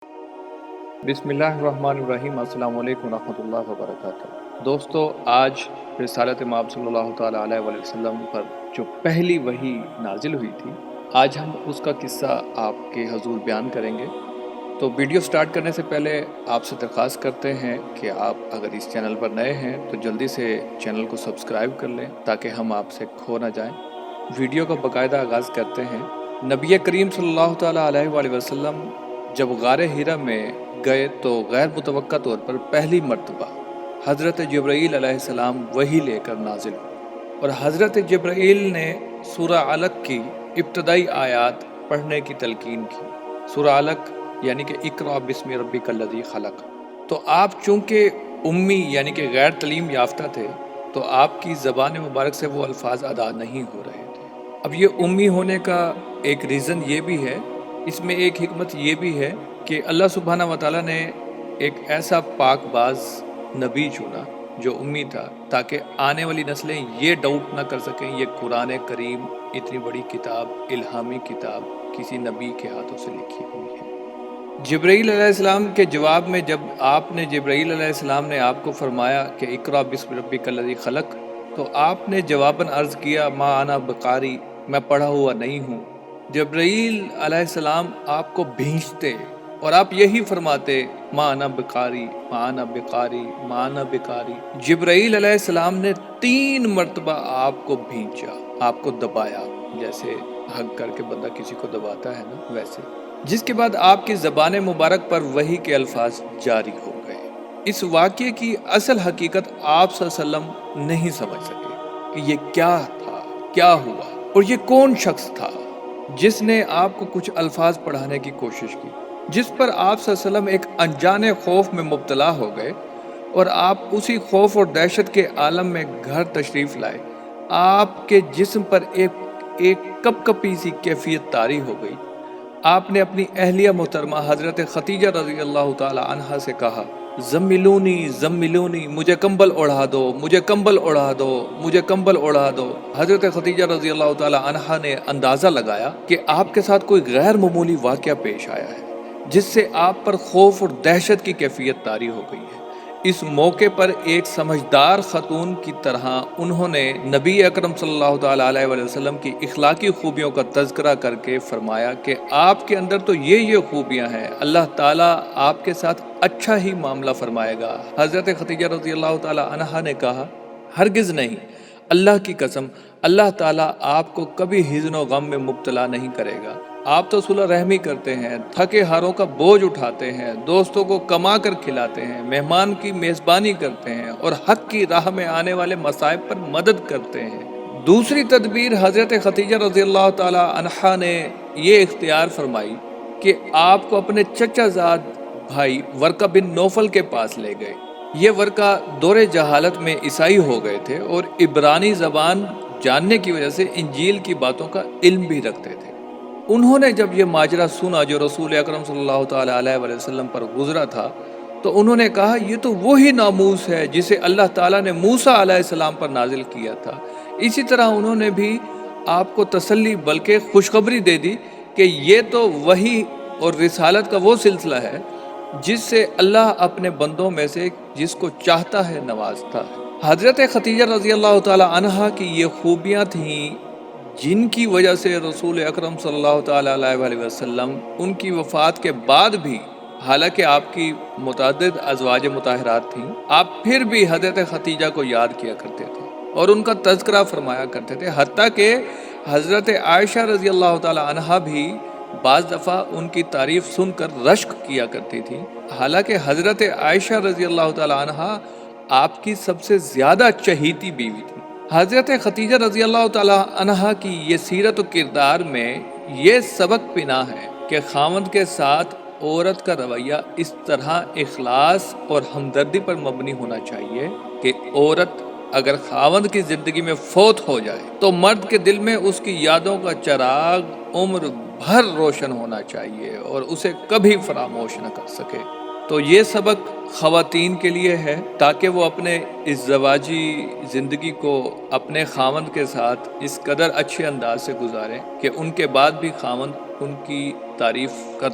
बिस्मिल्लाहिर्रहमानिर्रहीम। अस्सलाम वालेकुम रहमतुल्लाहि व बरकातहू। दोस्तों, आज रिसालत इमाम सल्लल्लाहु ताला अलैहि वसल्लम पर जो पहली वही नाजिल हुई थी, आज हम उसका किस्सा आपके हजूर बयान करेंगे। तो वीडियो स्टार्ट करने से पहले आपसे दरख्वास्त करते हैं कि आप अगर इस चैनल पर नए हैं तो जल्दी से चैनल को सब्सक्राइब कर लें ताकि हम आपसे खो ना जाएं। वीडियो का बाकायदा आगाज़ करते हैं। नबी करीम सल्लल्लाहु ताला अलैहि वसल्लम जब गारे हिरा में गए तो गैर मुतवक्का तौर पर पहली मर्तबा हज़रत जिब्राईल अलैहिस्सलाम वही लेकर नाजिल हुए और हज़रत जिब्राईल ने सूरह अलक की इब्तदाई आयात पढ़ने की तलकीन की। सूरह अलक यानी कि इक़रा बिस्मि रब्बिकल्लज़ी खलक़। तो आप चूँकि उम्मी यानी कि गैर तलीम याफ्ता थे तो आपकी ज़बान मुबारक से वो अल्फाज अदा नहीं हो रहे थे। अब ये उम्मी होने का एक रीज़न ये भी है, इसमें एक हिकमत ये भी है कि अल्लाह सुब्हाना व तआला ने एक ऐसा पाकबाज नबी चुना जो उम्मी था ताकि आने वाली नस्लें ये डाउट ना कर सकें ये कुरान करीम इतनी बड़ी किताब, इल्हामी किताब किसी नबी के हाथों से लिखी हुई है। जिब्राईल अलैहिस्सलाम के जवाब में जब आपने जिब्राईल अलैहिस्सलाम ने आपको फरमाया कि इक़रा बिस्मि रब्बिकल्लज़ी खलक़, तो आपने जवाबन अर्ज़ किया मा अना बिक़ारी, मैं पढ़ा हुआ नहीं हूँ। जिब्राईल अलैहिस्सलाम आपको भींचते और आप यही फरमाते माना बिकारी, माना बिकारी, माना बिकारी। जिब्राईल अलैहिस्सलाम ने 3 मरतबा आपको भींचा, आपको दबाया, जैसे हग करके बंदा किसी को दबाता है ना, वैसे। जिसके बाद आपकी ज़बान मुबारक पर वही के अल्फाज जारी हो गए। इस वाक़ये की असल हकीकत आप सल्लल्लाहु अलैहि वसल्लम नहीं समझ सके कि ये क्या था, क्या हुआ और ये कौन शख्स था जिसने आपको कुछ अल्फाज पढ़ाने की कोशिश की, जिस पर आप सल्लल्लाहु अलैहि वसल्लम एक अनजाने खौफ में मुब्तला हो गए और आप उसी खौफ और दहशत के आलम में घर तशरीफ़ लाए। आपके जिस्म पर एक कपकपी सी कैफियत तारी हो गई। आपने अपनी अहलिया मोहतरमा हज़रत खतीजा रज़ी अल्लाह ताला अन्हा से कहा, ज़म्मिलूनी ज़म्मिलूनी, मुझे कंबल ओढ़ा दो, मुझे कंबल ओढ़ा दो, मुझे कंबल ओढ़ा दो। हज़रत खतीजा रज़ी अल्लाह ताला अन्हा ने अंदाज़ा लगाया कि आपके साथ कोई गैर मामूली वाक़या पेश आया है जिससे आप पर खौफ और दहशत की कैफियत तारी हो गई है। इस मौके पर एक समझदार खतून की तरह उन्होंने नबी अकरम सल्लल्लाहु ताला अलैहि वसल्लम की इखलाकी खूबियों का तज़किरा करके फरमाया कि आपके अंदर तो ये खूबियाँ हैं, अल्लाह ताला आपके साथ अच्छा ही मामला फरमाएगा। हज़रत खतीजा रज़ी अल्लाह ताला अन्हा ने कहा, हरगिज़ नहीं, अल्लाह की कसम, अल्लाह ताला आपको कभी हिज़्न व गम में मुब्तला नहीं करेगा। आप तो सुलह रहमी करते हैं, थके हारों का बोझ उठाते हैं, दोस्तों को कमा कर खिलाते हैं, मेहमान की मेज़बानी करते हैं और हक की राह में आने वाले मसाइब पर मदद करते हैं। दूसरी तदबीर हज़रत खतीजा रज़ी अल्लाह ताला अन्हा ने ये इख्तियार फरमाई कि आपको अपने चचाज़ाद भाई वर्का बिन नौफल के पास ले गए। ये वर्का दौरे जहालत में ईसाई हो गए थे और इब्रानी ज़बान जानने की वजह से इंजील की बातों का इल्म भी रखते थे। उन्होंने जब ये माजरा सुना जो रसूल अकरम सल्लल्लाहु ताला अलैहि वसल्लम पर गुजरा था, तो उन्होंने कहा, ये तो वही नामूस है जिसे अल्लाह ताला ने मूसा अलैहिस्सलाम पर नाजिल किया था। इसी तरह उन्होंने भी आपको तसल्ली बल्कि खुशखबरी दे दी कि ये तो वही और रिसालत का वो सिलसिला है जिससे अल्लाह अपने बंदों में से जिसको चाहता है नवाजता है। हज़रत खतीजा रज़ी अल्लाह ताला अन्हा की ये खूबियाँ थीं जिनकी वजह से रसूल अकरम सल्लल्लाहु ताला अलैहि वसल्लम उनकी वफ़ात के बाद भी, हालांकि आपकी मुतअद्दिद अज़वाज मुताहरात थीं, आप फिर भी हज़रत खतीजा को याद किया करते थे और उनका तज़किरा फरमाया करते थे। हत्ता कि हज़रत आयशा रज़ी अल्लाह ताला अन्हा भी बाज़ दफ़ा उनकी तारीफ़ सुनकर रश्क किया करती थी। हालांकि हज़रत आयशा रज़ी अल्लाह ताला अन्हा आपकी सबसे ज़्यादा चहीती बीवी थी। हज़रत खतीजा रज़ी अल्लाह ताला अन्हा की ये सीरत व किरदार में ये सबक पिना है कि खावंद के साथ औरत का रवैया इस तरह इखलास और हमदर्दी पर मबनी होना चाहिए कि औरत अगर खावंद की ज़िंदगी में फौत हो जाए तो मर्द के दिल में उसकी यादों का चराग उम्र भर रोशन होना चाहिए और उसे कभी फरामोश न कर सके। तो ये सबक ख़वातीन के लिए है ताकि वो अपने इस ज़वाजी ज़िंदगी को अपने खावंद के साथ इस कदर अच्छे अंदाज से गुजारें कि उनके बाद भी खावंद उनकी तारीफ़ कर